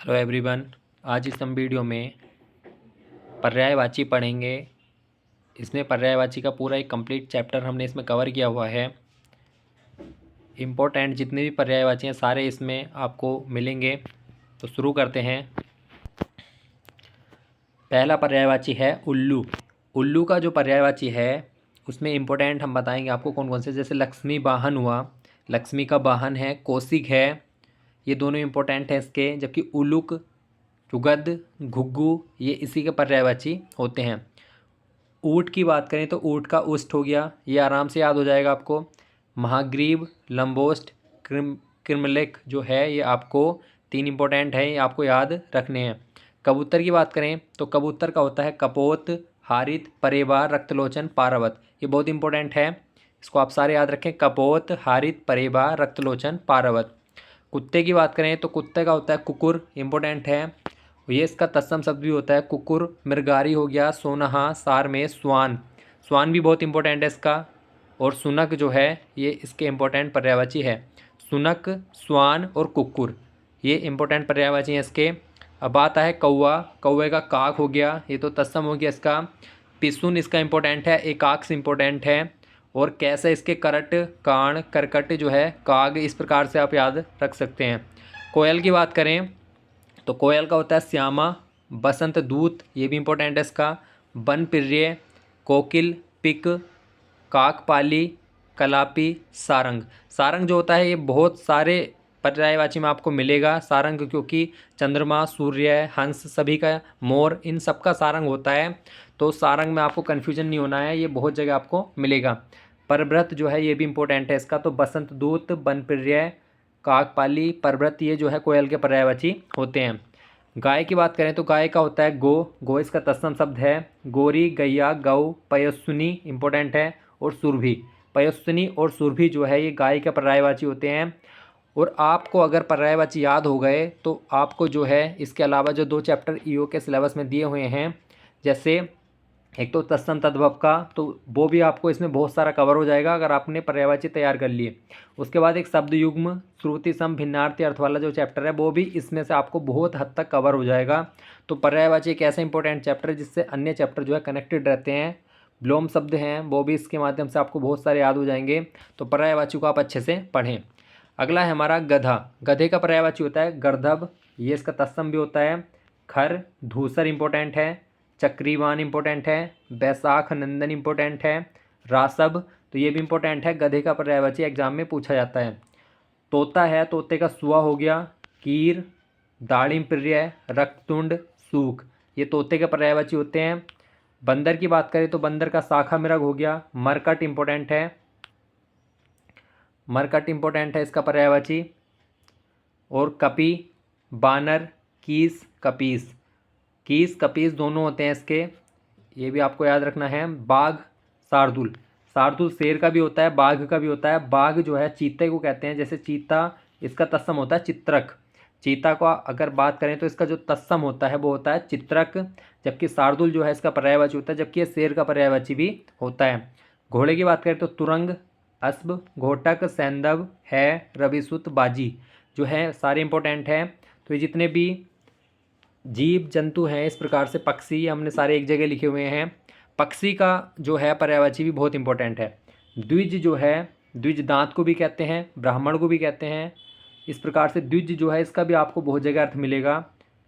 Hello everyone. आज इस हम वीडियो में पर्यायवाची पढ़ेंगे। इसमें पर्यायवाची का पूरा एक कंप्लीट चैप्टर हमने इसमें कवर किया हुआ है। इम्पोर्टेंट जितने भी पर्यायवाची हैं सारे इसमें आपको मिलेंगे। तो शुरू करते हैं। पहला पर्यायवाची है उल्लू। उल्लू का जो पर्यायवाची है उसमें इम्पोर्टेंट हम बताएंगे आपको कौन कौन से। जैसे लक्ष्मी वाहन हुआ, लक्ष्मी का वाहन है, कौशिक है, ये दोनों इम्पोर्टेंट हैं इसके। जबकि उलूक, चुगद, घुग्गू ये इसी के पर्यायवाची होते हैं। ऊँट की बात करें तो ऊँट का उष्ट हो गया, ये आराम से याद हो जाएगा आपको। महाग्रीव, लंबोष्ट, कृमलेख जो है ये आपको तीन इम्पोर्टेंट है, ये आपको याद रखने हैं। कबूतर की बात करें तो कबूतर का होता है कपोत, हारित, परेबार, रक्तलोचन, पारावत। ये बहुत इंपॉर्टेंट है, इसको आप सारे याद रखें। कपोत, हारित, परेबार, रक्तलोचन, पारावत। कुत्ते की बात करें तो कुत्ते का होता है कुकुर, इम्पोर्टेंट है। ये इसका तत्सम शब्द भी होता है कुकुर। मृगारी हो गया, सोनहा, सार में स्वान, स्वान भी बहुत इंपॉर्टेंट है इसका। और सुनक जो है ये इसके इम्पोर्टेंट पर्यायवाची है। सुनक, स्वान और कुकुर ये इम्पोर्टेंट पर्यायवाची हैं इसके। अब बात है कौवा, कौवे का काक हो गया, ये तो तत्सम हो गया इसका। पिसुन इसका इम्पोर्टेंट है, एकाक्ष इम्पोर्टेंट है। और कैसे इसके करट, कान, करकट जो है काग, इस प्रकार से आप याद रख सकते हैं। कोयल की बात करें तो कोयल का होता है श्यामा, बसंत दूत, ये भी इम्पोर्टेंट है इसका। बनप्रिय, कोकिल, पिक, काकपाली, कलापी, सारंग। सारंग जो होता है ये बहुत सारे पर्यायवाची में आपको मिलेगा सारंग, क्योंकि चंद्रमा, सूर्य, हंस सभी का, मोर, इन सब का सारंग होता है। तो सारंग में आपको कन्फ्यूजन नहीं होना है, ये बहुत जगह आपको मिलेगा। परव्रत जो है ये भी इम्पोर्टेंट है इसका। तो बसंत दूत, बनप्रिय, काकपाली, परव्रत ये जो है कोयल के पर्यायवाची होते हैं। गाय की बात करें तो गाय का होता है गो, गो इसका तत्सम शब्द है। गोरी, गैया, गौ, पयस्विनी इम्पोर्टेंट है। और सुरभि, पयस्विनी और सुरभि जो है ये गाय के पर्यायवाची होते हैं। और आपको अगर पर्यायवाची याद हो गए तो आपको जो है इसके अलावा जो दो चैप्टर ईओ के सिलेबस में दिए हुए हैं, जैसे एक तो तत्सम तद्भव का, तो वो भी आपको इसमें बहुत सारा कवर हो जाएगा अगर आपने पर्यायवाची तैयार कर लिए। उसके बाद एक शब्द युग्म, श्रुति सम, भिन्नार्थी अर्थ वाला जो चैप्टर है वो भी इसमें से आपको बहुत हद तक कवर हो जाएगा। तो पर्यायवाची एक ऐसा इंपॉर्टेंट चैप्टर है जिससे अन्य चैप्टर जो है कनेक्टेड रहते हैं। विलोम शब्द हैं वो भी इसके माध्यम से आपको बहुत सारे याद हो जाएंगे। तो पर्यायवाची को आप अच्छे से पढ़ें। अगला है हमारा गधा। गधे का पर्यायवाची होता है गर्दभ, ये इसका तत्सम भी होता है। खर, धूसर इंपॉर्टेंट है। चक्रीवान इंपॉर्टेंट है। बैसाख नंदन इंपॉर्टेंट है। रासब, तो ये भी इंपॉर्टेंट है, गधे का पर्यायवाची एग्जाम में पूछा जाता है। तोता है, तोते का सुआ हो गया। कीर, दाड़िम प्रिय, रक्तुंड, सूख, ये तोते के पर्यायवाची होते हैं। बंदर की बात करें तो बंदर का शाखा मृग हो गया। मरकट इंपॉर्टेंट है, मरकट इंपॉर्टेंट है इसका पर्यायवाची। और कपी, बानर, कीस, कपीस, कीस कपीस दोनों होते हैं इसके, ये भी आपको याद रखना है। बाघ, शार्दुल, शार्दुल शेर का भी होता है, बाघ का भी होता है। बाघ जो है चीते को कहते हैं, जैसे चीता इसका तत्सम होता है चित्रक। चीता को अगर बात करें तो इसका जो तत्सम होता है वो होता है चित्रक। जबकि शार्दुल जो है इसका पर्यायवाची होता है, जबकि ये शेर का पर्यायवाची भी होता है। घोड़े की बात करें तो तुरंग, अस्ब, घोटक, सैंदव, है, रविसुत, बाजी जो है सारे इंपॉर्टेंट हैं। तो ये जितने भी जीव जंतु हैं इस प्रकार से, पक्षी हमने सारे एक जगह लिखे हुए हैं। पक्षी का जो है पर्यायवाची भी बहुत इंपॉर्टेंट है। द्विज जो है, द्विज दांत को भी कहते हैं, ब्राह्मण को भी कहते हैं। इस प्रकार से द्विज जो है इसका भी आपको बहुत जगह अर्थ मिलेगा।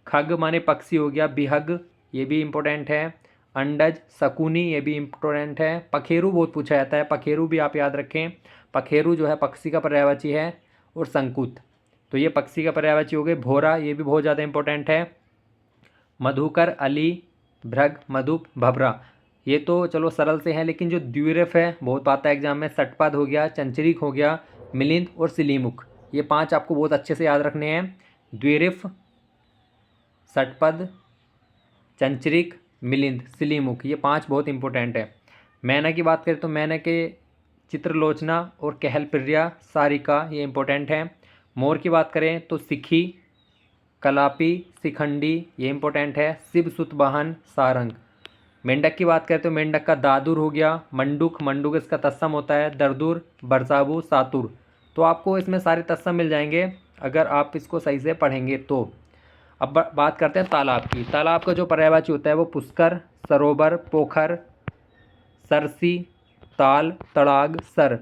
खग माने पक्षी हो गया। बिहग, ये भी इम्पोर्टेंट है। अंडज, शकुनी, ये भी इम्पोर्टेंट है। पखेरु बहुत पूछा जाता है, पखेरु भी आप याद रखें, पखेरु जो है पक्षी का पर्यायवाची है। और शंकुत, तो ये पक्षी का पर्यायवाची हो गए। भोरा, ये भी बहुत ज़्यादा इंपॉर्टेंट है। मधुकर, अली, भृग, मधुप, भभरा, ये तो चलो सरल से हैं, लेकिन जो द्विरेफ है बहुत आता है एग्जाम में। सटपद हो गया, चंचरीक हो गया, मिलिंद और सिलीमुख, ये पांच आपको बहुत अच्छे से याद रखने हैं। द्विरेफ, सटपद, चंचरिक, मिलिंद, सिलीमुख, ये पांच बहुत इंपॉर्टेंट है। मैना की बात करें तो मैना के चित्रलोचना और कहल प्रिया, सारिका, ये इंपॉर्टेंट है। मोर की बात करें तो सिखी, कलापी, शिखंडी, ये इंपॉर्टेंट है। शिव सुत वाहन, सारंग। मेंढक की बात करें तो मेंढक का दादुर हो गया। मंडूक, मंडूक इसका तत्सम होता है। दरदुर, बरसाबू, सातुर, तो आपको इसमें सारे तत्सम मिल जाएंगे अगर आप इसको सही से पढ़ेंगे तो। अब बात करते हैं तालाब की। तालाब का जो पर्यायवाची होता है वो पुष्कर, सरोवर, पोखर, सरसी, ताल, तड़ाग, सर,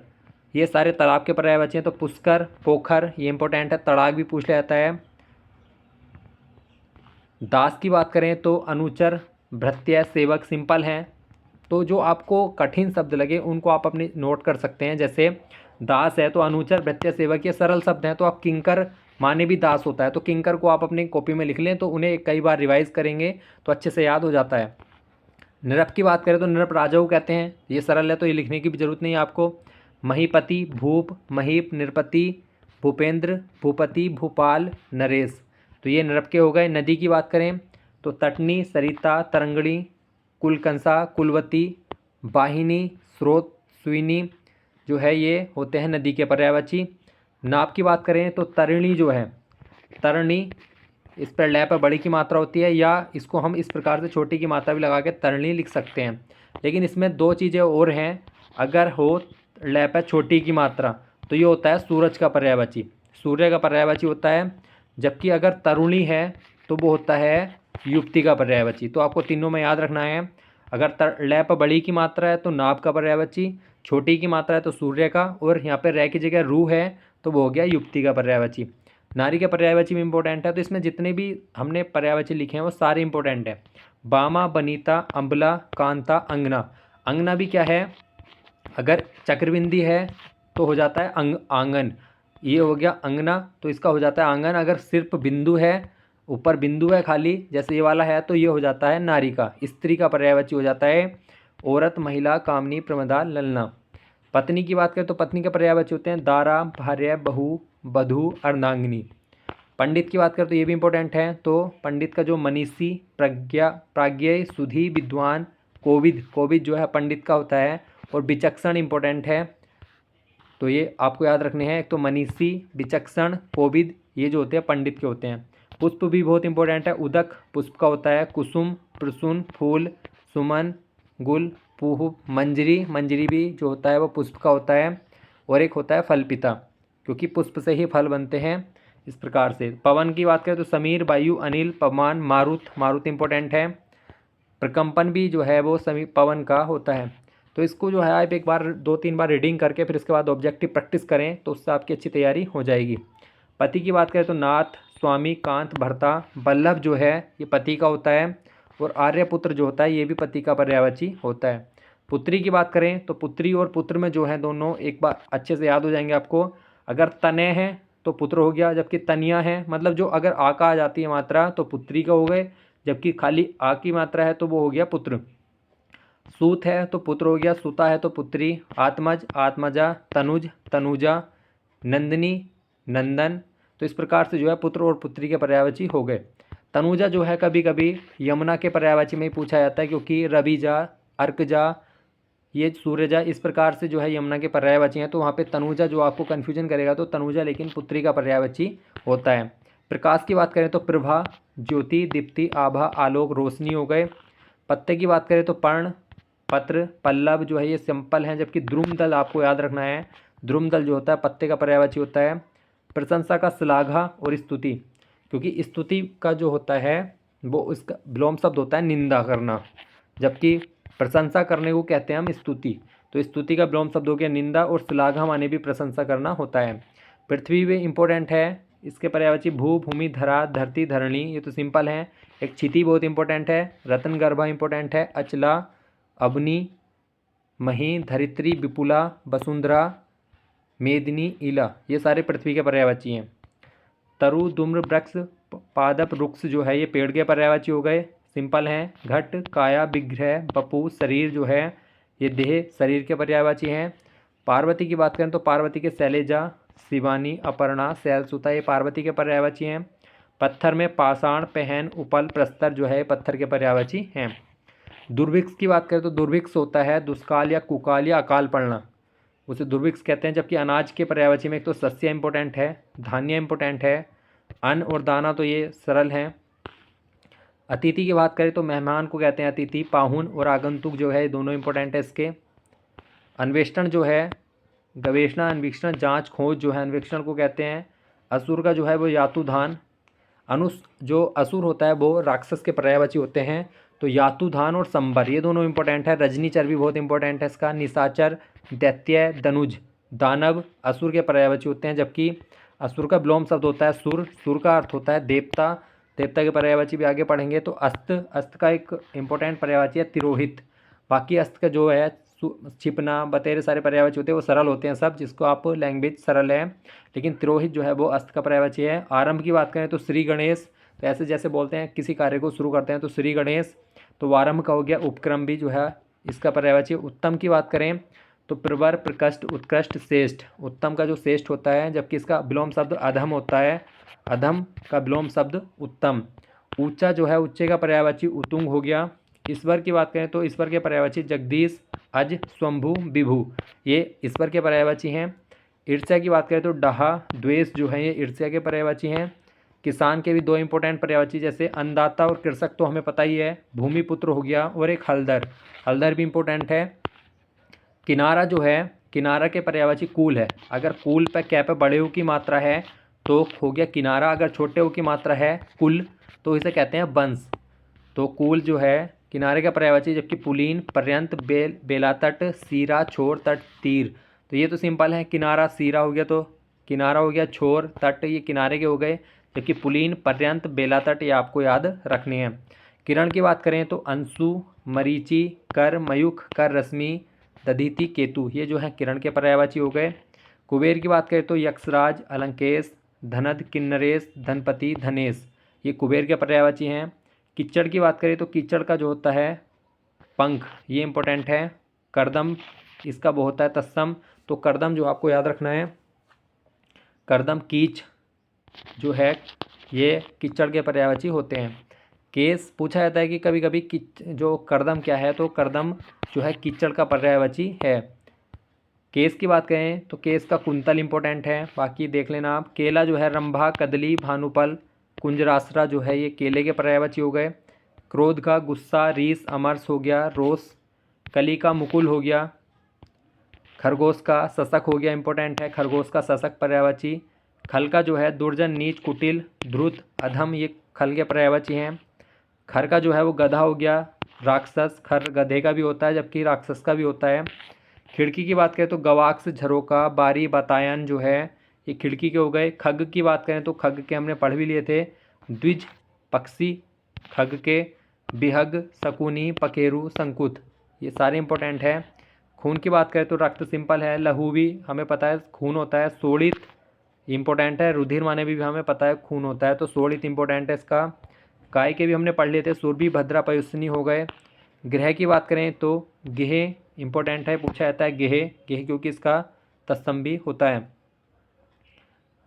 ये सारे तालाब के पर्यायवाची हैं। तो पुष्कर, पोखर ये इंपॉर्टेंट है, तड़ाग भी पूछ लिया जाता है। दास की बात करें तो अनुचर, भृत्य, सेवक सिंपल हैं। तो जो आपको कठिन शब्द लगे उनको आप अपने नोट कर सकते हैं। जैसे दास है तो अनुचर, भृत्य, सेवक ये सरल शब्द हैं। तो आप किंकर माने भी दास होता है, तो किंकर को आप अपनी कॉपी में लिख लें, तो उन्हें कई बार रिवाइज करेंगे तो अच्छे से याद हो जाता है। नृप की बात करें तो नृप राजा को कहते हैं, ये सरल है तो ये लिखने की भी जरूरत नहीं है आपको। महीपति, भूप, महीप, नृपति, भूपेंद्र, भूपति, भूपाल, नरेश, तो ये नृप के हो गए। नदी की बात करें तो तटनी, सरिता, तरंगणी, कुलकंसा, कुलवती, वाहिनी, स्रोत, सुइनी जो है ये होते हैं नदी के पर्यायवाची। नाप की बात करें तो तरिणी जो है, तरणी, इस पर लय पर बड़ी की मात्रा होती है, या इसको हम इस प्रकार से छोटी की मात्रा भी लगा के तरणी लिख सकते हैं। लेकिन इसमें दो चीज़ें और हैं, अगर हो लय पर छोटी की मात्रा तो ये होता है सूरज का पर्यायवाची, सूर्य का पर्यायवाची होता है। जबकि अगर तरुणी है तो वो होता है युक्ति का पर्यायवाची। तो आपको तीनों में याद रखना है, अगर लय पर बड़ी की मात्रा है तो नाभ का पर्यायवाची, छोटी की मात्रा है तो सूर्य का, और यहाँ पर रै की जगह रू है तो वो हो गया युक्ति का पर्यायवाची। नारी के पर्यायवाची भी इंपॉर्टेंट है, तो इसमें जितने भी हमने पर्यायवाची लिखे हैं वो सारे इंपॉर्टेंट हैं। बामा, बनीता, अम्बला, कांता, अंगना। अंगना भी क्या है, अगर चक्रबिंदी है तो हो जाता है आंगन, ये हो गया अंगना, तो इसका हो जाता है आंगन। अगर सिर्फ बिंदु है, ऊपर बिंदु है खाली, जैसे ये वाला है, तो ये हो जाता है नारी का। स्त्री का पर्यायवाची हो जाता है औरत, महिला, कामनी, प्रमदा, ललना। पत्नी की बात करें तो पत्नी के पर्यायवाची होते हैं दारा, भार्य, बहू, बधू, अर्धांगिनी। पंडित की बात करें तो ये भी इंपॉर्टेंट है, तो पंडित का जो मनीषी, प्राज्ञ, सुधी, विद्वान, कोविद, कोविद जो है पंडित का होता है, और विचक्षण इंपॉर्टेंट है। तो ये आपको याद रखने हैं, एक तो मनीषी, विचक्षण, कोविद ये जो होते हैं पंडित के होते हैं। पुष्प भी बहुत इंपॉर्टेंट है, उदक पुष्प का होता है, कुसुम, प्रसून, फूल, सुमन, गुल, पूह, मंजरी, मंजरी भी जो होता है वो पुष्प का होता है, और एक होता है फलपिता, क्योंकि पुष्प से ही फल बनते हैं। इस प्रकार से पवन की बात करें तो समीर, वायु, अनिल, पवन, मारुत, मारुत इंपॉर्टेंट है। प्रकंपन भी जो है वो समी पवन का होता है। तो इसको जो है आप एक बार 2-3 बार रीडिंग करके फिर इसके बाद ऑब्जेक्टिव प्रैक्टिस करें तो उससे आपकी अच्छी तैयारी हो जाएगी। पति की बात करें तो नाथ, स्वामी, कांत, भर्ता, बल्लभ जो है ये पति का होता है, और आर्यपुत्र जो होता है ये भी पति का पर्यायवाची होता है। पुत्री की बात करें तो पुत्री और पुत्र में जो है दोनों एक बार अच्छे से याद हो जाएंगे आपको। अगर तनय है तो पुत्र हो गया, जबकि तनिया है मतलब जो अगर आ का आ जाती है मात्रा तो पुत्री का हो गए, जबकि खाली आ की मात्रा है तो वो हो गया पुत्र। सूत है तो पुत्र हो गया, सुता है तो पुत्री। आत्मज, आत्मजा, तनुज, तनुजा, नंदिनी, नंदन। तो इस प्रकार से जो है पुत्र और पुत्री के पर्यायवाची हो गए। तनुजा जो है कभी कभी यमुना के पर्यायवाची में ही पूछा जाता है, क्योंकि रविजा, अर्कजा, ये सूर्यजा इस प्रकार से जो है यमुना के पर्यायवाची हैं, तो वहाँ पे तनुजा जो आपको कन्फ्यूजन करेगा, तो तनुजा लेकिन पुत्री का पर्यायवाची होता है। प्रकाश की बात करें तो प्रभा, ज्योति, दीप्ति, आभा, आलोक, रोशनी हो गए। पत्ते की बात करें तो पर्ण, पत्र, पल्लव जो है ये सिंपल हैं, जबकि द्रुमदल आपको याद रखना है, द्रुमदल जो होता है पत्ते का पर्यायवाची होता है। प्रशंसा का श्लाघा और स्तुति, क्योंकि स्तुति का जो होता है वो उसका विलोम शब्द होता है निंदा करना, जबकि प्रशंसा करने को कहते हैं हम स्तुति। तो स्तुति का विलोम शब्द हो गया निंदा, और श्लाघा माने भी प्रशंसा करना होता है। पृथ्वी भी इंपॉर्टेंट है, इसके पर्यायवाची भू, भूमि, धरा, धरती, धरणी ये तो सिंपल हैं। एक क्षिति बहुत इंपॉर्टेंट है, रत्न गर्भा इंपॉर्टेंट है, अचला, अवनी, मही, धरित्री, विपुला, वसुंधरा, मेदिनी, इला ये सारे पृथ्वी के पर्यायवाची हैं। तरु, धूम्र, वृक्ष, पादप, रुक्ष जो है ये पेड़ के पर्यायवाची हो गए, सिंपल हैं। घट, काया, विग्रह, बपू, शरीर जो है ये देह, शरीर के पर्यायवाची हैं। पार्वती की बात करें तो पार्वती के शैलेजा, शिवानी, अपर्णा, शैलसुता ये पार्वती के पर्यायवाची हैं। पत्थर में पाषाण, पहन, उपल, प्रस्तर जो है पत्थर के पर्यायवाची हैं। दुर्भिक्ष की बात करें तो दुर्भिक्ष होता है दुष्काल या कुकाल या अकाल पड़ना, उसे दुर्भिक्ष कहते हैं। जबकि अनाज के पर्यायवाची में एक तो सस्य इंपॉर्टेंट है, धान्य इंपॉर्टेंट है, अन्न और दाना तो ये सरल हैं। अतिथि की बात करें तो मेहमान को कहते हैं अतिथि, पाहुन और आगंतुक जो है ये दोनों इंपॉर्टेंट है इसके। अन्वेषण जो है गवेषणा, अन्वेषण, जांच, खोज जो है अन्वेषण को कहते हैं। असुर का जो है वो यातुधान। जो असुर होता है वो राक्षस के पर्यायवाची होते हैं। तो यातुधान और संबर ये दोनों इंपॉर्टेंट है। रजनीचर भी बहुत इंपॉर्टेंट है इसका। निशाचर, दैत्य, धनुज, दानव असुर के पर्यायवाची होते हैं, जबकि असुर का विलोम शब्द होता है सुर। सुर का अर्थ होता है देवता। देवता के पर्यायवाची भी आगे पढ़ेंगे। तो अस्त, अस्त का एक इंपॉर्टेंट पर्यायवाची है तिरोहित। बाकी अस्त का जो है छिपना, बतेरे सारे पर्यायवाची होते हैं वो सरल होते हैं सब, जिसको आप लैंग्वेज सरल है, लेकिन तिरोहित जो है वो अस्त का पर्यायवाची है। आरंभ की बात करें तो श्री गणेश, तो ऐसे जैसे बोलते हैं किसी कार्य को शुरू करते हैं तो श्री गणेश। तो वारंभ का हो गया। उपक्रम भी जो है इसका पर्यायवाची। उत्तम की बात करें तो प्रवर, प्रकृष्ट, उत्कृष्ट, श्रेष्ठ। उत्तम का जो श्रेष्ठ होता है, जबकि इसका विलोम शब्द अधम होता है। अधम का विलोम शब्द उत्तम। ऊंचा जो है उच्चे का पर्यायवाची उतुंग हो गया। ईश्वर की बात करें तो ईश्वर के पर्यायवाची जगदीश, अज, स्वंभु, विभु ये ईश्वर के पर्यायवाची हैं। ईर्ष्या की बात करें तो डहा, द्वेष जो है ये ईर्ष्या के पर्यायवाची हैं। किसान के भी दो इंपॉर्टेंट पर्यायवाची जैसे अन्नदाता और कृषक तो हमें पता ही है। भूमिपुत्र हो गया और एक हलदर, हलदर भी इंपॉर्टेंट है। किनारा जो है, किनारा के पर्यायवाची कूल है। अगर कूल पे क्या पे बड़े ऊ की मात्रा है तो हो गया किनारा। अगर छोटे ऊ की मात्रा है कुल तो इसे कहते हैं वंश। तो कूल जो है किनारे का पर्यायवाची, जबकि पुलीन, पर्यंत, बेलातट, सीरा, छोर, तट, तीर। तो ये तो सिंपल है। किनारा सीरा हो गया तो किनारा हो गया। छोर, तट ये किनारे के हो गए, जबकि पुलीन, पर्यंत, बेलातट ये आपको याद रखने हैं। किरण की बात करें तो अंशु, मरीचि, कर, मयूख, कर, रश्मि, दधीति, केतु ये जो है किरण के पर्यायवाची हो गए। कुबेर की बात करें तो यक्षराज, अलंकेश, धनद, किन्नरेश, धनपति, धनेश ये कुबेर के पर्यायवाची हैं। कीचड़ की बात करें तो कीचड़ का जो होता है पंख ये इंपॉर्टेंट है। करदम इसका वो होता है तत्सम। तो करदम जो आपको याद रखना है, करदम, कीच जो है ये कीचड़ के पर्यायवाची होते हैं। केस पूछा जाता है कि कभी कभी जो करदम क्या है, तो करदम जो है कीचड़ का पर्यायवाची है। केस की बात करें तो केस का कुंतल इंपॉर्टेंट है, बाकी देख लेना आप। केला जो है रंभा, कदली, भानुपल, कुंजरासरा जो है ये केले के पर्यायवाची हो गए। क्रोध का गुस्सा, रीस, अमरस हो गया, रोष। कली का मुकुल हो गया। खरगोश का शशक हो गया, इंपॉर्टेंट है खरगोश का शशक पर्यायवाची। खल का जो है दुर्जन, नीच, कुटिल, ध्रुत, अधम ये खल के पर्यायवाची हैं। खर का जो है वो गधा हो गया, राक्षस। खर गधे का भी होता है जबकि राक्षस का भी होता है। खिड़की की बात करें तो गवाक्ष, झरोका, बारी, बतायन जो है ये खिड़की के हो गए। खग की बात करें तो खग के हमने पढ़ भी लिए थे। द्विज, पक्षी खग के। बिहग, शकुनी, पकेरु, शंकुत ये सारे इंपॉर्टेंट है। खून की बात करें तो रक्त सिंपल है। लहू भी हमें पता है खून होता है। शोणित इंपॉर्टेंट है। रुधिर माने भी हमें पता है खून होता है, तो शोणित इंपॉर्टेंट है इसका। काय के भी हमने पढ़ लिए थे। सुरभि, भद्रा, पयुस्नी हो गए। ग्रह की बात करें तो गेह इंपॉर्टेंट है, पूछा जाता है गेह, गेह क्योंकि इसका तत्सम भी होता है।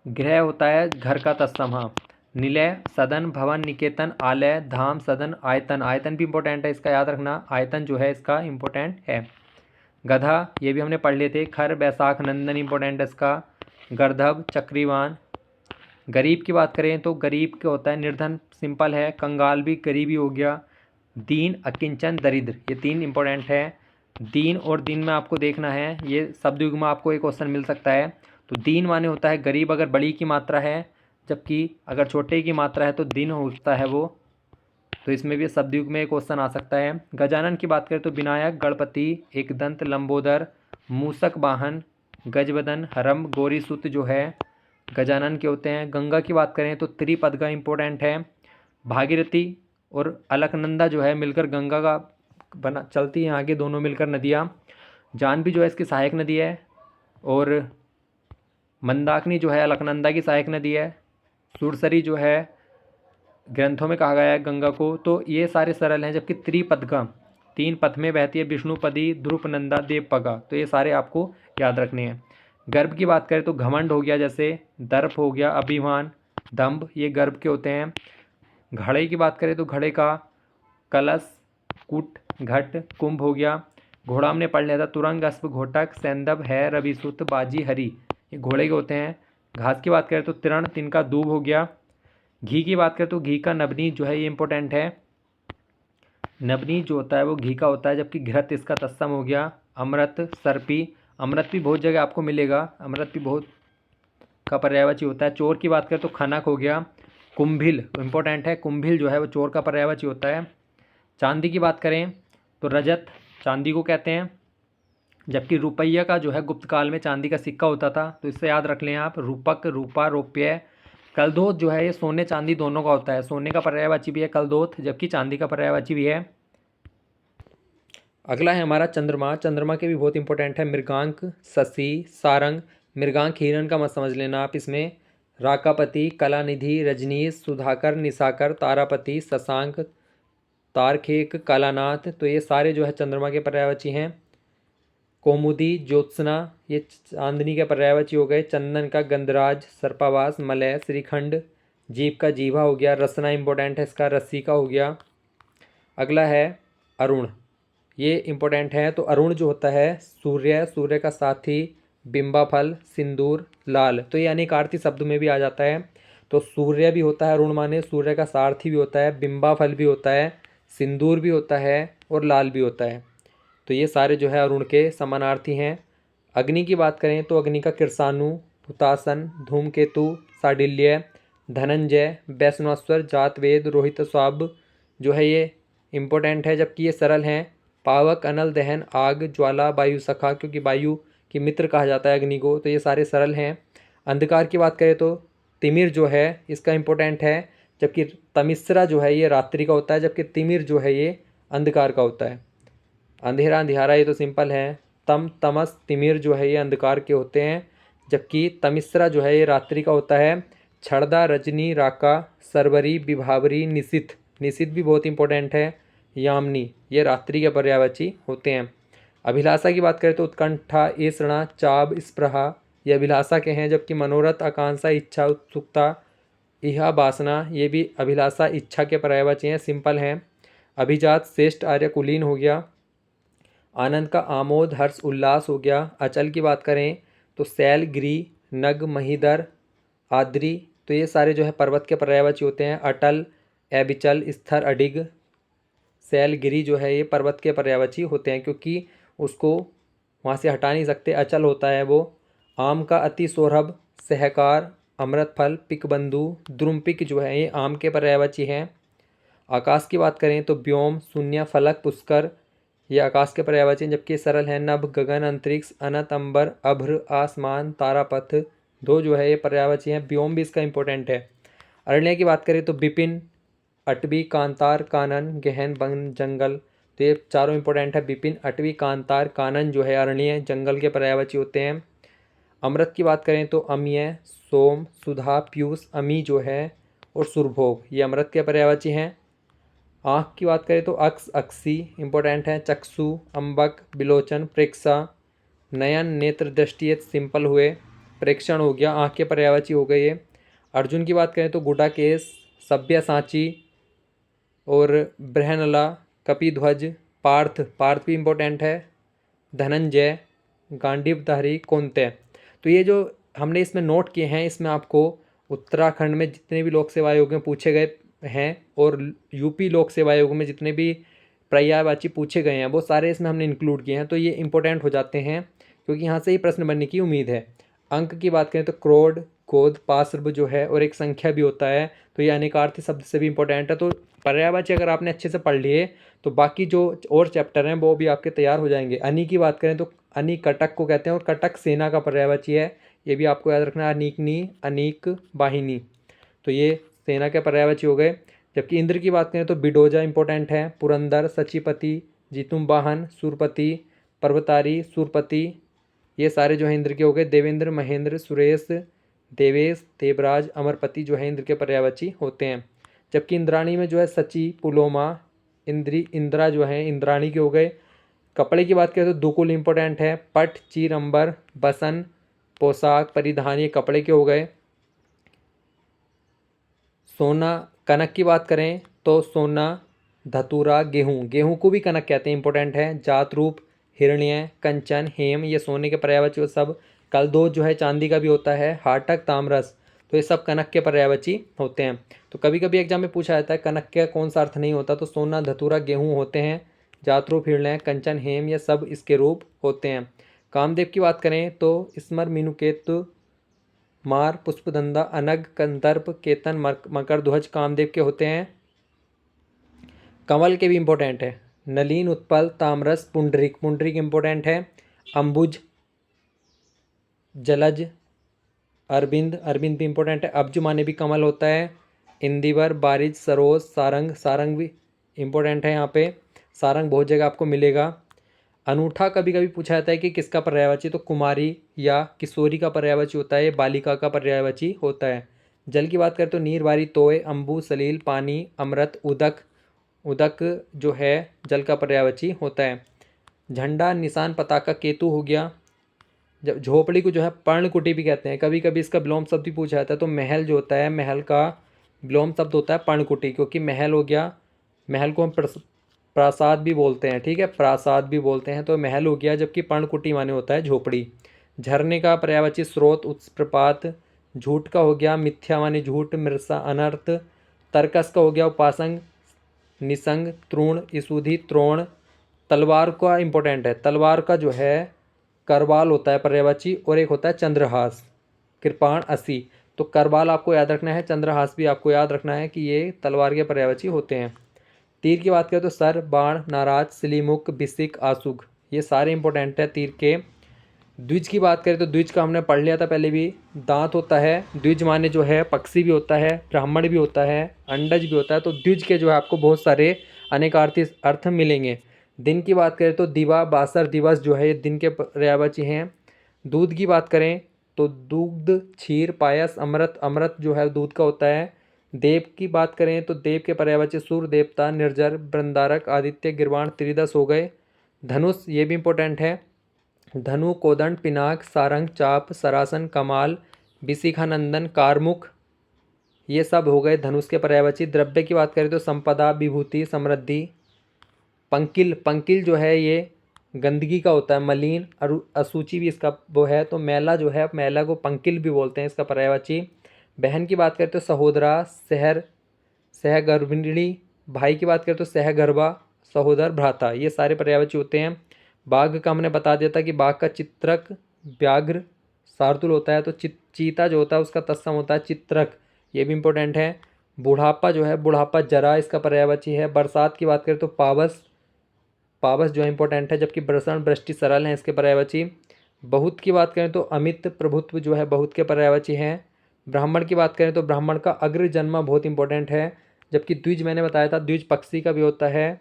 ग्रह होता है घर का तत्सम। हाँ। निलय, सदन, भवन, निकेतन, आलय, धाम, सदन, आयतन। आयतन भी इंपॉर्टेंट है, इसका याद रखना। आयतन जो है इसका इंपॉर्टेंट है। गधा ये भी हमने पढ़ लिए थे। खर, बैसाख, नंदन इंपॉर्टेंट है इसका। गर्दभ, चक्रीवान। गरीब की बात करें तो गरीब क्या होता है, निर्धन सिंपल है। कंगाल भी गरीबी हो गया। दीन, अकिंचन, दरिद्र ये तीन इंपॉर्टेंट है। दीन और दिन में आपको देखना है, ये शब्द युग में आपको एक क्वेश्चन मिल सकता है। तो दीन माने होता है गरीब अगर बड़ी की मात्रा है, जबकि अगर छोटे की मात्रा है तो दिन होता है वो। तो इसमें भी शब्द युग में एक क्वेश्चन आ सकता है। गजानन की बात करें तो विनायक, गणपति, एकदंत, लंबोदर, मूसक वाहन, गजबदन, हरम, गौरीसूत जो है गजानन के होते हैं। गंगा की बात करें तो त्रिपदगा इंपॉर्टेंट है। भागीरथी और अलकनंदा जो है मिलकर गंगा का बना चलती हैं आगे, दोनों मिलकर नदियाँ। जानवी जो है इसकी सहायक नदी है, और मंदाकिनी जो है अलकनंदा की सहायक नदी है। सुरसरी जो है ग्रंथों में कहा गया है गंगा को। तो ये सारे सरल हैं, जबकि त्रिपदगा तीन पथ में बहती है। विष्णुपदी, ध्रुपनंदा, देवपगा तो ये सारे आपको याद रखने हैं। गर्भ की बात करें तो घमंड हो गया, जैसे दर्प हो गया, अभिमान, दंभ ये गर्भ के होते हैं। घड़े की बात करें तो घड़े का कलश, कुट, घट, कुंभ हो गया। घोड़ा हमने पढ़ लिया था। तुरंग, अश्व, घोटक, सैंदव, है, रविसुत, बाजी, हरी ये घोड़े के होते हैं। घास की बात करें तो तृण, तिनका, दूब हो गया। घी की बात करें तो घी का नवनी जो है ये इंपॉर्टेंट है। नवनी जो होता है वो घी का होता है, जबकि घृत इसका तत्सम हो गया। अमृत, सर्पी, अमृत भी बहुत जगह आपको मिलेगा। अमृत भी बहुत का पर्यायवाची होता है। चोर की बात करें तो खनक हो गया। कुंभिल इम्पोर्टेंट है, कुंभिल जो है वो चोर का पर्यायवाची होता है। चांदी की बात करें तो रजत चांदी को कहते हैं, जबकि रुपया का जो है गुप्त काल में चांदी का सिक्का होता था, तो इससे याद रख लें आप, रूपक, रूपा, रुपये। कलधोत जो है ये सोने चांदी दोनों का होता है, सोने का पर्यायवाची भी है कलधोत, जबकि चांदी का पर्यायवाची भी है। अगला है हमारा चंद्रमा। चंद्रमा के भी बहुत इंपॉर्टेंट है, मृगांक, शशि, सारंग। मृगांक हिरण का मत समझ लेना आप इसमें। राकापति, कलानिधि, रजनीश, सुधाकर, निशाकर, तारापति, शशांक, तारखेक, कालानाथ। तो ये सारे जो है चंद्रमा के पर्यायवाची हैं। कौमुदी, ज्योत्सना, ये चांदनी के पर्यायवाची हो गए। चंदन का गंधराज, सर्पावास, मलय, श्रीखंड। जीव का जीवा हो गया। रसना इंपॉर्टेंट है इसका, रस्सी का हो गया। अगला है अरुण, ये इंपॉर्टेंट है। तो अरुण जो होता है सूर्य, सूर्य का साथी, बिंबाफल, सिंदूर, लाल। तो ये अनेकार्थी शब्द में भी आ जाता है। तो सूर्य भी होता है अरुण माने, सूर्य का सारथी भी होता है, बिंबाफल भी होता है, सिंदूर भी होता है और लाल भी होता है। तो ये सारे जो है अरुण के समानार्थी हैं। अग्नि की बात करें तो अग्नि का कृसानु, हुतासन, धूमकेतु, साडिल्य, धनंजय, वैष्णवास्वर, जातवेद, रोहित स्वाब जो है ये इम्पोर्टेंट है, जबकि ये सरल हैं। पावक, अनल, दहन, आग, ज्वाला, वायु सखा, क्योंकि वायु की मित्र कहा जाता है अग्नि को, तो ये सारे सरल हैं। अंधकार की बात करें तो तिमिर जो है इसका इम्पोर्टेंट है, जबकि तमिश्रा जो है ये रात्रि का होता है, जबकि तिमिर जो है ये अंधकार का होता है। अंधेरा, अंधियारा ये तो सिंपल है। तम, तमस, तिमिर जो है ये अंधकार के होते हैं, जबकि तमिश्रा जो है ये रात्रि का होता है। छड़दा, रजनी, राका, सरवरी, विभावरी, निशित, निशित भी बहुत इंपॉर्टेंट है। यामिनी ये रात्रि के पर्यायवाची होते हैं। अभिलाषा की बात करें तो उत्कंठा, ऐषणा, चाब, स्पृहा ये अभिलाषा के हैं, जबकि मनोरथ, आकांक्षा, इच्छा, उत्सुकता, इहा, वासना ये भी अभिलाषा इच्छा के पर्यायवाची हैं, सिंपल हैं। अभिजात, श्रेष्ठ, आर्य, कुलीन हो गया। आनंद का आमोद, हर्ष, उल्लास हो गया। अचल की बात करें तो शैल, गिरी, नग, महीधर, आद्री। तो ये सारे जो है पर्वत के पर्यायवाची होते हैं। अटल, अविचल, स्थिर, अडिग। शैल, गिरी जो है ये पर्वत के पर्यायवाची होते हैं, क्योंकि उसको वहाँ से हटा नहीं सकते, अचल होता है वो। आम का अति सौरभ, सहकार, अमृत फल, पिकबंधु, द्रुमपिक जो है ये आम के पर्यायवाची हैं। आकाश की बात करें तो व्योम, शून्य, फलक, पुष्कर ये आकाश के पर्यायवाची हैं, जबकि सरल है। नभ, गगन, अंतरिक्ष, अनंत, अंबर, अभ्र, आसमान, तारापथ। दो जो है ये पर्यायवाची हैं। व्योम भी इसका इंपॉर्टेंट है। अरण्य की बात करें तो विपिन, अटवी, कांतार, कानन, गहन, वन, जंगल। तो ये चारों इंपॉर्टेंट है। विपिन, अटवी, कांतार, कानन जो है अरण्य जंगल के पर्यायवाची होते हैं। अमृत की बात करें तो अम्य, सोम, सुधा, पीयूष, अमी जो है और सुरभोग ये अमृत के पर्यायवाची हैं। आँख की बात करें तो अक्स, अक्सी इंपॉर्टेंट है। चक्षु, अम्बक, बिलोचन, प्रेक्षा, नयन, नेत्र, दृष्टि ये सिंपल हुए। प्रेक्षण हो गया, आँख के पर्यायवाची हो गए ये। अर्जुन की बात करें तो गुडाकेश, सब्यसाची और बृहनला, कपिध्वज, पार्थ, पार्थ भी इम्पोर्टेंट है। धनंजय, गांडीवधारी, कौंतेय। तो ये जो हमने इसमें नोट किए हैं, इसमें आपको उत्तराखंड में जितने भी लोक सेवा आयोग में पूछे गए हैं और यूपी लोक सेवा आयोग में जितने भी पर्यायवाची पूछे गए हैं वो सारे इसमें हमने इंक्लूड किए हैं, तो ये इंपॉर्टेंट हो जाते हैं क्योंकि यहाँ से ही प्रश्न बनने की उम्मीद है। अंक की बात करें तो क्रोध, गोद, पार्श्व जो है और एक संख्या भी होता है, तो ये अनेकार्थी शब्द से भी इंपॉर्टेंट है। तो पर्यायवाची अगर आपने अच्छे से पढ़ लिए तो बाकी जो और चैप्टर हैं वो भी आपके तैयार हो जाएंगे। अनि की बात करें तो अनि कटक को कहते हैं और कटक सेना का पर्यायवाची है, ये भी आपको याद रखना है। अनीकनी, अनीक, वाहिनी, तो ये सेना के पर्यायवाची हो गए। जबकि इंद्र की बात करें तो बिडोजा इंपॉर्टेंट है। पुरंदर, सचिपति, जीतुम वाहन, सुरपति, पर्वतारी, सुरपति ये सारे जो है इंद्र के हो गए। देवेंद्र, महेंद्र, सुरेश, देवेश, देवराज, अमरपति जो है इंद्र के पर्यायवाची होते हैं। जबकि इंद्राणी में जो है सची, पुलोमा, इंद्री, इंद्रा जो है इंद्राणी के हो गए। कपड़े की बात करें तो दुकुल इंपॉर्टेंट है। पट, चीर, अंबर, बसन, पोशाक, परिधान ये कपड़े के हो गए। सोना, कनक की बात करें तो सोना, धतूरा, गेहूँ, गेहूँ को भी कनक कहते हैं, इंपॉर्टेंट है। जात, रूप, हिरण्य, कंचन, हेम ये सोने के पर्यायवाची सब। कलदोज जो है चांदी का भी होता है। हाटक, ताम्रस तो ये सब कनक के पर्यायवाची होते हैं। तो कभी कभी एग्जाम में पूछा जाता है कनक का कौन सा अर्थ नहीं होता, तो सोना, धतूरा, गेहूँ होते हैं। जात, रूप, हिरण्य, कंचन, हेम ये सब इसके रूप होते हैं। कामदेव की बात करें तो स्मर, मीनुकेतु, मार, पुष्पधंदा, अनग, कंदर्प, केतन, मकर ध्वज कामदेव के होते हैं। कमल के भी इंपॉर्टेंट है। नलीन, उत्पल, ताम्रस, पुंडरीक, पुंडरीक इंपॉर्टेंट है। अंबुज, जलज, अरविंद, अरविंद भी इंपॉर्टेंट है। अब्ज माने भी कमल होता है। इंदिवर, बारिज, सरोज, सारंग, सारंग भी इंपॉर्टेंट है। यहाँ पे सारंग बहुत जगह आपको मिलेगा। अनूठा कभी कभी पूछा जाता है कि किसका पर्यायवाची, तो कुमारी या किशोरी का पर्यायवाची होता है, बालिका का पर्यायवाची होता है। जल की बात करें तो नीर, बारी, तोय, अम्बु, सलील, पानी, अमृत, उदक, उदक जो है जल का पर्यायवाची होता है। झंडा, निशान, पताका, केतु हो गया। जब झोपड़ी को जो है पर्णकुटी भी कहते हैं, कभी कभी इसका विलोम शब्द भी पूछा जाता है। तो महल जो होता है, महल का विलोम शब्द होता है पर्णकुटी, क्योंकि महल हो गया, महल को हम प्रासाद भी बोलते हैं, ठीक है, प्रासाद भी बोलते हैं, तो महल हो गया, जबकि पर्णकुटी माने होता है झोपड़ी। झरने का पर्यायवाची स्रोत, उत्स, प्रपात। झूठ का हो गया मिथ्या माने झूठ, मिर्सा अनर्थ। तर्कस का हो गया उपासंग, निसंग, तृण, ईसुधि, त्रोण। तलवार का इंपॉर्टेंट है, तलवार का जो है करवाल होता है पर्यायवाची, और एक होता है चंद्रहास, कृपाण, असी। तो करवाल आपको याद रखना है, चंद्रहास भी आपको याद रखना है कि ये तलवार के पर्यायवाची होते हैं। तीर की बात करें तो सर, बाण, नाराज, सिलीमुख, बिसिक, आसुग, ये सारे इंपॉर्टेंट है तीर के। द्विज की बात करें तो द्विज का हमने पढ़ लिया था पहले भी। दांत होता है, द्विज माने जो है पक्षी भी होता है, ब्राह्मण भी होता है, अंडज भी होता है। तो द्विज के जो है आपको बहुत सारे अनेकार्थी अर्थ मिलेंगे। दिन की बात करें तो दिवा, बासर, दिवस जो है ये दिन के पर्यायवाची हैं। दूध की बात करें तो दूध, क्षीर, पायस, अमृत, अमृत जो है दूध का होता है। देव की बात करें तो देव के पर्यायवाची सूर्य, देवता, निर्जर, बृंदारक, आदित्य, गिरवाण, त्रिदश हो गए। धनुष ये भी इंपॉर्टेंट है। धनु, कोदंड, पिनाक, सारंग, चाप, सरासन, कमाल, विशिखानंदन, कारमुख, ये सब हो गए धनुष के पर्यायवाची। द्रव्य की बात करें तो संपदा, विभूति, समृद्धि। पंकिल, पंकिल जो है ये गंदगी का होता है, मलिन, असूचि भी इसका वो है, तो मैला जो है, मैला को पंकिल भी बोलते हैं, इसका पर्यायवाची। बहन की बात करें तो सहोदरा, सहर, सहगर्भिणी। भाई की बात करें तो सहगर्भा, सहोदर, भ्राता, ये सारे पर्यायवाची होते हैं। बाघ का हमने बता दिया था कि बाघ का चित्रक, व्याघ्र, शार्दूल होता है। तो चीता जो होता है उसका तत्सम होता है चित्रक, ये भी इंपॉर्टेंट है। बुढ़ापा जो है, बुढ़ापा जरा, इसका पर्यायवाची है। बरसात की बात करें तो पावस, पावस जो है इंपॉर्टेंट है, जबकि बरसन, वृष्टि, सरल हैं इसके पर्यायवाची। बहुत की बात करें तो अमित, प्रभुत्व जो है बहुत के पर्यायवाची हैं। ब्राह्मण की बात करें तो ब्राह्मण का अग्र जन्म बहुत इंपॉर्टेंट है, जबकि द्विज मैंने बताया था, द्विज पक्षी का भी होता है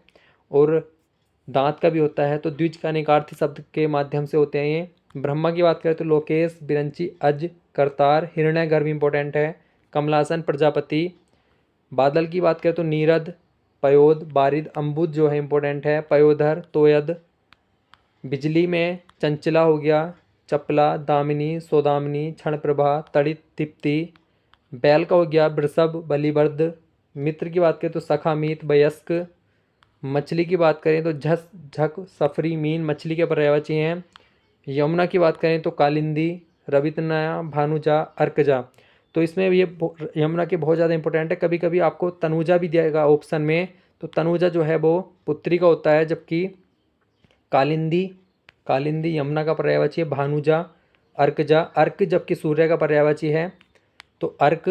और दांत का भी होता है। तो द्विज का अनेकार्थी शब्द के माध्यम से होते हैं ये। ब्रह्मा की बात करें तो लोकेश, बिरंची, अज, करतार, हिरण्यगर्भ इंपॉर्टेंट है। कमलासन, प्रजापति। बादल की बात करें तो नीरद, पयोद, बारिद, अम्बुज जो है इंपॉर्टेंट है, पयोधर, तोयद। बिजली में चंचला हो गया, चपला, दामिनी, सोदामनी, क्षणप्रभा, तड़ित, तिप्ति। बैल का हो गया वृषभ, बलिवर्द। मित्र की बात करें तो सखा, मीत, वयस्क। मछली की बात करें तो झस, झक, सफरी, मीन, मछली के पर्यायवाची हैं। यमुना की बात करें तो कालिंदी, रवितनया, भानुजा, अर्कजा। तो इसमें ये यमुना के बहुत ज़्यादा इंपॉर्टेंट है। कभी कभी आपको तनुजा भी दिएगा ऑप्शन में, तो तनुजा जो है वो पुत्री का होता है, जबकि कालिंदी, कालिंदी यमुना का पर्यायवाची है। भानुजा, अर्कजा, अर्क जबकि सूर्य का पर्यायवाची है, तो अर्क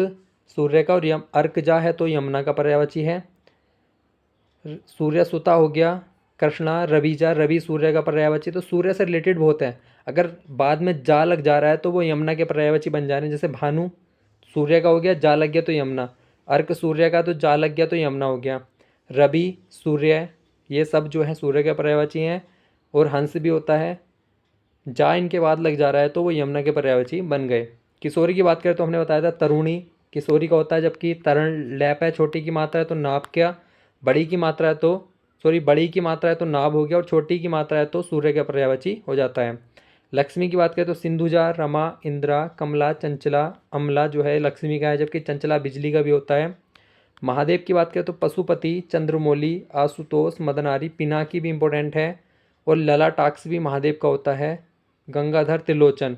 सूर्य का, और अर्कजा है तो यमुना का पर्यायवाची है। सूर्य सुता हो गया, कृष्णा, रविजा, रवि सूर्य का पर्यायवाची। तो सूर्य से रिलेटेड बहुत है, अगर बाद में जा लग जा रहा है तो वो यमुना के पर्यायवाची बन जा रहे हैं। जैसे भानु सूर्य का हो गया, जा लग गया तो यमुना। अर्क सूर्य का, तो जा लग गया तो यमुना हो गया। रवि, सूर्य, ये सब जो है सूर्य के पर्यायवाची हैं। और हंस भी होता है, जा इनके बाद लग जा रहा है तो वो यमुना के पर्यायवाची बन गए। किशोरी की बात करें तो हमने बताया था तरुणी किशोरी का होता है, जबकि तरण लैप है, छोटी की मात्रा है तो नाप क्या, बड़ी की मात्रा है तो बड़ी की मात्रा है तो नाभ हो गया, और छोटी की मात्रा है तो सूर्य का पर्यायवाची हो जाता है। लक्ष्मी की बात करें तो सिंधुजा, रमा, इंद्रा, कमला, चंचला। अमला जो है लक्ष्मी का है, जबकि चंचला बिजली का भी होता है। महादेव की बात करें तो पशुपति, चंद्रमौली, आशुतोष, मदनारी, पिनाकी भी इंपॉर्टेंट है। और ललाटाक्ष भी महादेव का होता है। गंगाधर, त्रिलोचन।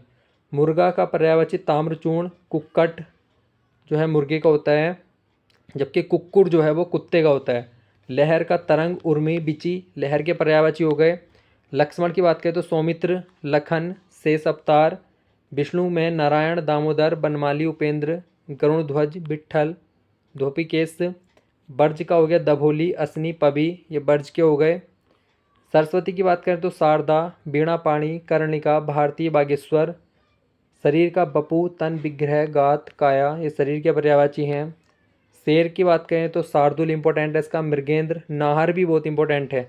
मुर्गा का पर्यायवाची ताम्रचूर्ण, कुक्कट जो है मुर्गे का होता है, जबकि कुक्कुर जो है वो कुत्ते का होता है। लहर का तरंग, उर्मी, बिची, लहर के पर्यायवाची हो गए। लक्ष्मण की बात करें तो सौमित्र, लखन, शेष अवतार, विष्णु में नारायण, दामोदर, बनमाली, उपेंद्र, गरुड़ध्वज, विट्ठल, धोबीकेश। बर्ज का हो गया दभोली, असनी, पबी, ये बर्ज के हो गए। सरस्वती की बात करें तो शारदा, वीणा पाणी, कर्णिका, भारती, बागेश्वर। शरीर का बपू, तन, विग्रह, गात, काया, ये शरीर के पर्यायवाची हैं। शेर की बात करें तो शार्दुल इंपॉर्टेंट है इसका, मृगेंद्र, नाहर भी बहुत इंपॉर्टेंट है,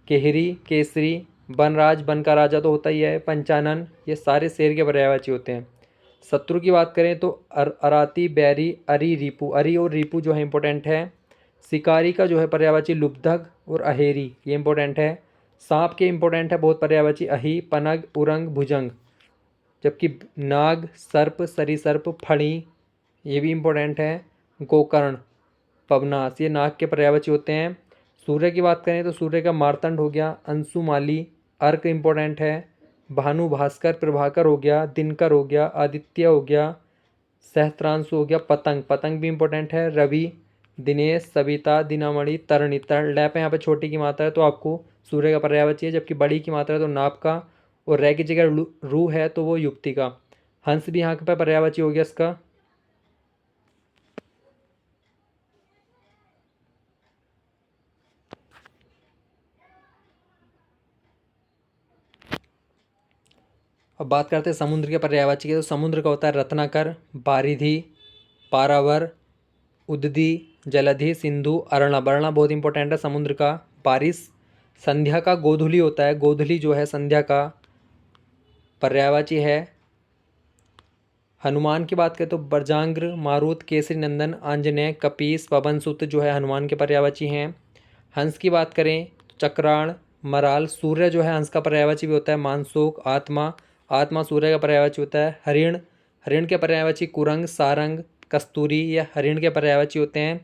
केहरी, केसरी, बनराज, बन का राजा तो होता ही है, पंचानन, ये सारे शेर के पर्यायवाची होते हैं। शत्रु की बात करें तो अराती, बैरी, अरी, रिपू, अरी और रिपू जो है इंपॉर्टेंट है। शिकारी का जो है पर्यायवाची लुब्धक और अहेरी, ये इंपॉर्टेंट है। सांप के इंपॉर्टेंट है बहुत पर्यायवाची, अही, पनग, उरंग, भुजंग। जबकि नाग, सर्प, सरीसर्प, फणी, ये भी इंपॉर्टेंट है। गोकर्ण, पवनास, ये नाग के पर्यायवाची होते हैं। सूर्य की बात करें तो सूर्य का मार्तंड हो गया, अंशुमाली, अर्क इंपॉर्टेंट है। भानु, भास्कर, प्रभाकर हो गया, दिनकर हो गया, आदित्य हो गया, सहस्त्रांशु हो गया, पतंग, पतंग भी इंपॉर्टेंट है। रवि, दिनेश, सविता, दिनामणि, तरणि, लैप है यहाँ पे छोटी की मात्रा है तो आपको सूर्य का पर्यायवाची है, जबकि बड़ी की मात्रा है तो नाप का, और रै की जगह रू है तो वो युक्ति का। हंस भी यहाँ पे पर्यायवाची हो गया इसका। अब बात करते हैं समुद्र के पर्यायवाची की, तो समुद्र का होता है रत्नाकर, बारिधि, पारावर, उददी, जलधि, सिंधु, अरण्य, अरण्य बहुत इंपॉर्टेंट है समुद्र का। बारिश, संध्या का गोधुली होता है, गोधुली जो है संध्या का पर्यायवाची है। हनुमान की बात करें तो बरजांग्र, मारुत, केसरी नंदन, आंजनेय, कपीस, पवनसुत जो है हनुमान के पर्यायवाची हैं। हंस की बात करें तो चक्राण, मराल, सूर्य जो है हंस का पर्यायवाची भी होता है, मानसोक, आत्मा, आत्मा सूर्य का पर्यायवाची होता है। हरिण, हरिण के पर्यायवाची कुरंग, सारंग, कस्तूरी, ये हरिण के पर्यायवाची होते हैं।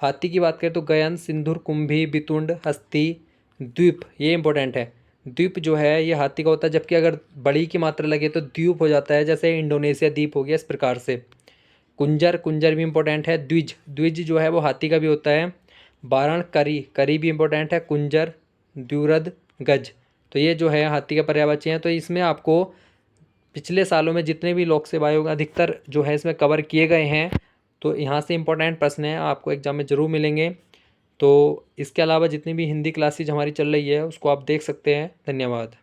हाथी की बात करें तो गयन, सिंधुर, कुंभी, बितुंड, हस्ती, द्वीप, ये इंपॉर्टेंट है। द्वीप जो है ये हाथी का होता है, जबकि अगर बड़ी की मात्रा लगे तो द्वीप हो जाता है, जैसे इंडोनेशिया द्वीप हो गया, इस प्रकार से। कुंजर, कुंजर भी इंपॉर्टेंट है। द्विज, द्विज जो है वो हाथी का भी होता है। बारण, करी, करी भी इंपॉर्टेंट है। कुंजर, द्विरद, गज, तो ये जो है हाथी के पर्यायवाची हैं। तो इसमें आपको पिछले सालों में जितने भी लोक सेवा आयोग अधिकतर जो है इसमें कवर किए गए हैं, तो यहाँ से इंपॉर्टेंट प्रश्न हैं आपको एग्जाम में ज़रूर मिलेंगे। तो इसके अलावा जितनी भी हिंदी क्लासेज हमारी चल रही है उसको आप देख सकते हैं। धन्यवाद।